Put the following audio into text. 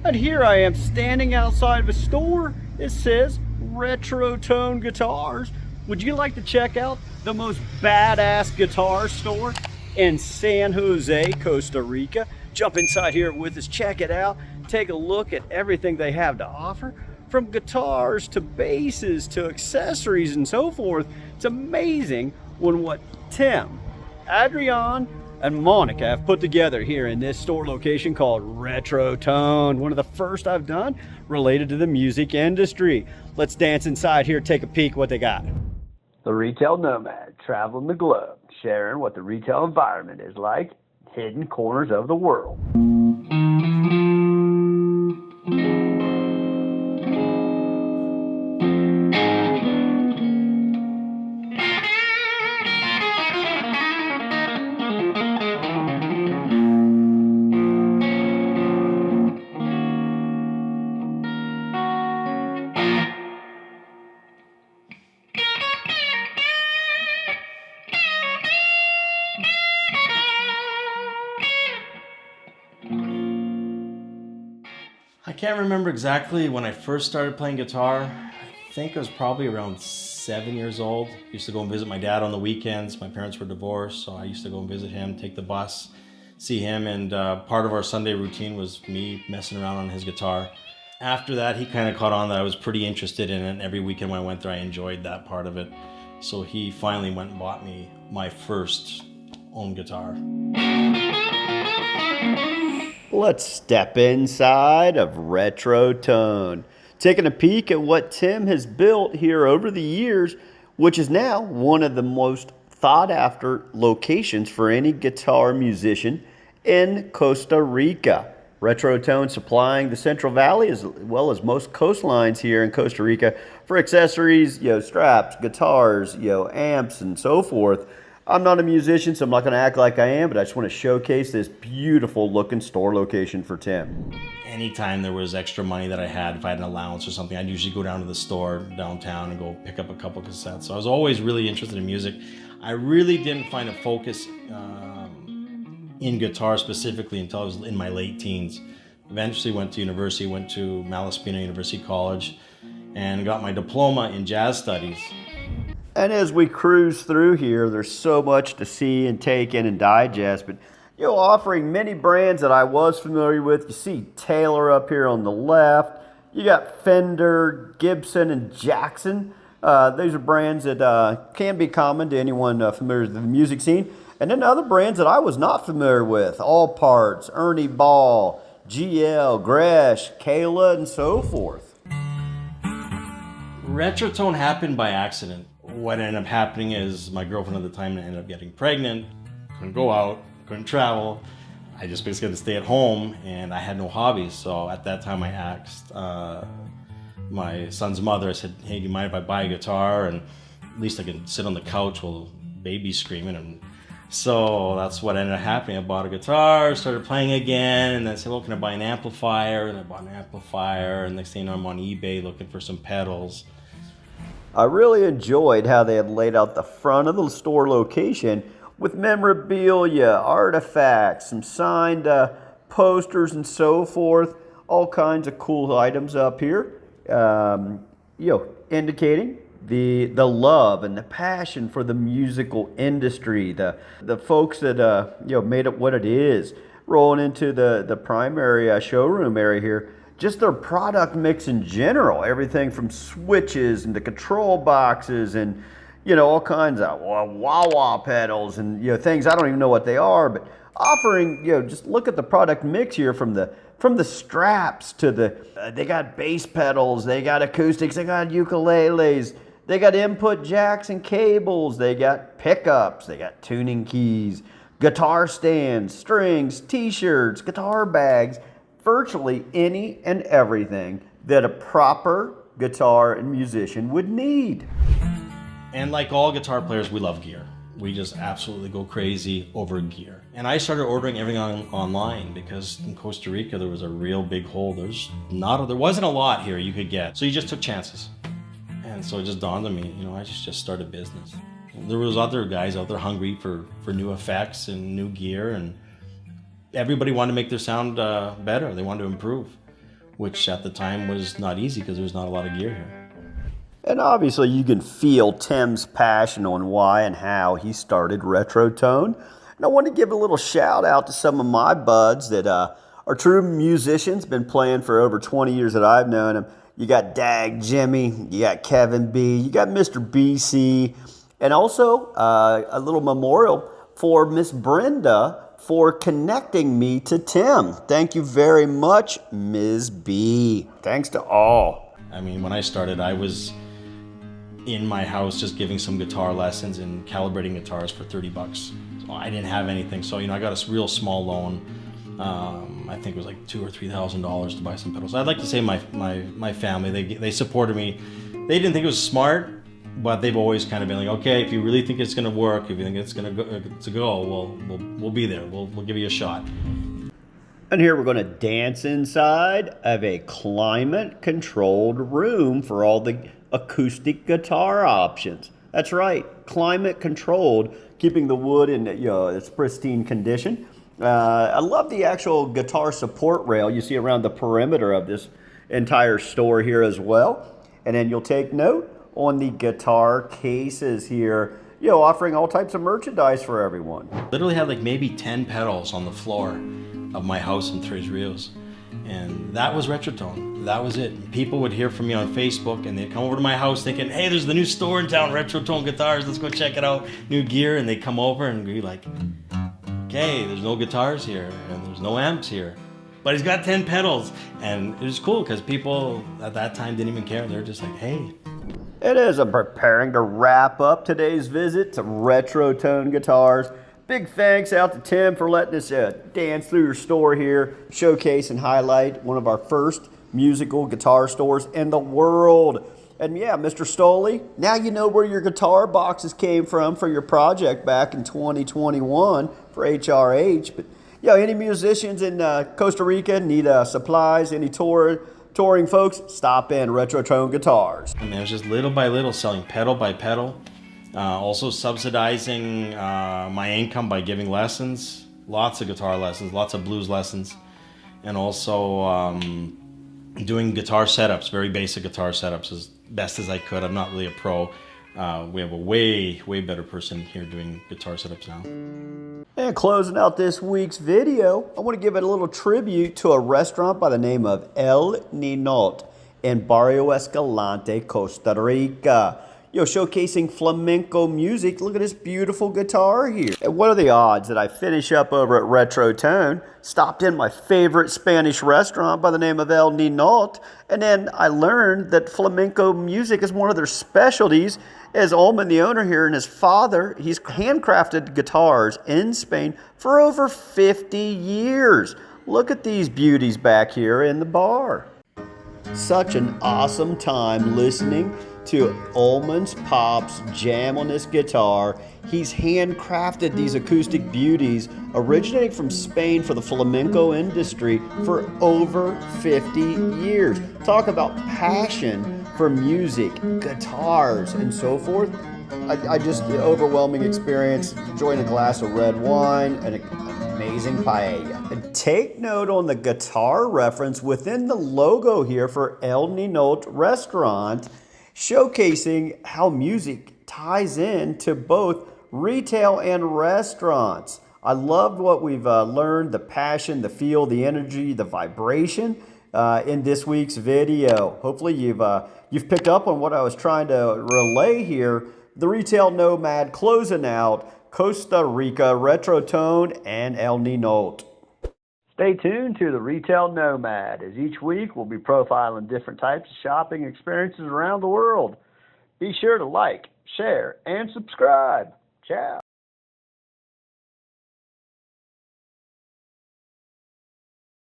And here I am standing outside of a store. It says Retro Tone Guitars. Would you like to check out the most badass guitar store in San Jose, Costa Rica? Jump inside here with us, check it out, take a look at everything they have to offer, from guitars to basses to accessories and so forth. It's amazing what Tim, Adrian, and Monica have put together here in this store location called Retro Tone. One of the first I've done related to the music industry. Let's dance inside here, take a peek what they got. The Retail Nomad, traveling the globe, sharing what the retail environment is like, hidden corners of the world. I can't remember exactly when I first started playing guitar. I think I was probably around 7 years old. I used to go and visit my dad on the weekends. My parents were divorced, so I used to go and visit him, take the bus, see him, and part of our Sunday routine was me messing around on his guitar. After that, he kind of caught on that I was pretty interested in it, and every weekend when I went there, I enjoyed that part of it. So he finally went and bought me my first own guitar. Let's step inside of Retro Tone, taking a peek at what Tim has built here over the years, which is now one of the most sought after locations for any guitar musician in Costa Rica. Retro Tone supplying the Central Valley as well as most coastlines here in Costa Rica for accessories, straps, guitars, amps, and so forth. I'm not a musician, so I'm not going to act like I am, but I just want to showcase this beautiful looking store location for Tim. Anytime there was extra money that I had, if I had an allowance or something, I'd usually go down to the store downtown and go pick up a couple cassettes. So I was always really interested in music. I really didn't find a focus in guitar specifically until I was in my late teens. Eventually went to university, went to Malaspina University College, and got my diploma in jazz studies. And as we cruise through here, there's so much to see and take in and digest, but offering many brands that I was familiar with. You see Taylor up here on the left. You got Fender, Gibson, and Jackson. These are brands that can be common to anyone familiar with the music scene. And then other brands that I was not familiar with: All Parts, Ernie Ball, GL, Gresh, Kayla, and so forth. Retro Tone happened by accident. What ended up happening is my girlfriend at the time ended up getting pregnant, couldn't go out, couldn't travel. I just basically had to stay at home, and I had no hobbies. So at that time I asked my son's mother, I said, hey, do you mind if I buy a guitar? And at least I can sit on the couch while baby's screaming. And so that's what ended up happening. I bought a guitar, started playing again, and then I said, well, can I buy an amplifier? And I bought an amplifier, and next thing you know, I'm on eBay looking for some pedals. I really enjoyed how they had laid out the front of the store location with memorabilia, artifacts, some signed posters and so forth, all kinds of cool items up here, indicating the love and the passion for the musical industry, the folks that made it what it is. Rolling into the primary showroom area here, just their product mix in general, everything from switches and the control boxes and all kinds of wah-wah pedals and things I don't even know what they are, but offering just look at the product mix here from the straps to they got bass pedals, they got acoustics, they got ukuleles, they got input jacks and cables, they got pickups, they got tuning keys, guitar stands, strings, t-shirts, guitar bags. Virtually any and everything that a proper guitar and musician would need. And like all guitar players, we love gear. We just absolutely go crazy over gear. And I started ordering everything online because in Costa Rica there was a real big hole. There wasn't a lot here you could get. So you just took chances. And so it just dawned on me, I just started business. There was other guys out there hungry for new effects and new gear, and everybody wanted to make their sound better. They wanted to improve. which at the time was not easy because there was not a lot of gear here. And obviously you can feel Tim's passion on why and how he started Retro Tone. And I want to give a little shout out to some of my buds that are true musicians, been playing for over 20 years that I've known them. You got Dag Jimmy, you got Kevin B, you got Mr. BC, and also a little memorial for Miss Brenda for connecting me to Tim. Thank you very much, Ms. B. Thanks to all. I mean, when I started, I was in my house just giving some guitar lessons and calibrating guitars for 30 bucks. So I didn't have anything. So, I got a real small loan. I think it was like $2,000 or $3,000 to buy some pedals. I'd like to say my family, they supported me. They didn't think it was smart, but they've always kind of been like, okay, if you really think it's going to work, if you think it's going to go, we'll be there. We'll give you a shot. And here we're going to dance inside of a climate-controlled room for all the acoustic guitar options. That's right, climate-controlled, keeping the wood in its pristine condition. I love the actual guitar support rail you see around the perimeter of this entire store here as well. And then you'll take note on the guitar cases here, offering all types of merchandise for everyone. Literally had like maybe 10 pedals on the floor of my house in Tres Rios. And that was Retrotone. That was it. People would hear from me on Facebook and they'd come over to my house thinking, hey, there's the new store in town, Retrotone Guitars, let's go check it out, new gear. And they'd come over and be like, okay, there's no guitars here and there's no amps here, but he's got 10 pedals. And it was cool because people at that time didn't even care. They're just like, hey. It is. I'm preparing to wrap up today's visit to Retrotone Guitars. Big thanks out to Tim for letting us dance through your store here, showcase and highlight one of our first musical guitar stores in the world. And yeah, Mr. Stoley, now you know where your guitar boxes came from for your project back in 2021 for HRH. But any musicians in Costa Rica need supplies, any touring folks, stop in Retrotone Guitars. And it was just little by little selling pedal by pedal. Also subsidizing my income by giving lessons, lots of guitar lessons, lots of blues lessons, and also doing guitar setups, very basic guitar setups as best as I could. I'm not really a pro. We have a way better person here doing guitar setups now. And closing out this week's video, I want to give it a little tribute to a restaurant by the name of El Ninot in Barrio Escalante, Costa Rica. Showcasing flamenco music. Look at this beautiful guitar here. And what are the odds that I finish up over at Retrotone, stopped in my favorite Spanish restaurant by the name of El Ninot, and then I learned that flamenco music is one of their specialties, as Olman, the owner here, and his father, he's handcrafted guitars in Spain for over 50 years. Look at these beauties back here in the bar. Such an awesome time listening to Olman's Pops jam on this guitar. He's handcrafted these acoustic beauties originating from Spain for the flamenco industry for over 50 years. Talk about passion for music, guitars, and so forth. I just, the overwhelming experience, enjoying a glass of red wine and an amazing paella. And take note on the guitar reference within the logo here for El Ninot Restaurant, showcasing how music ties in to both retail and restaurants. I loved what we've learned, the passion, the feel, the energy, the vibration in this week's video. Hopefully you've picked up on what I was trying to relay here. The Retail Nomad closing out Costa Rica, Retrotone, and El Ninot. Stay tuned to the Retail Nomad, as each week we'll be profiling different types of shopping experiences around the world. Be sure to like, share, and subscribe. Ciao.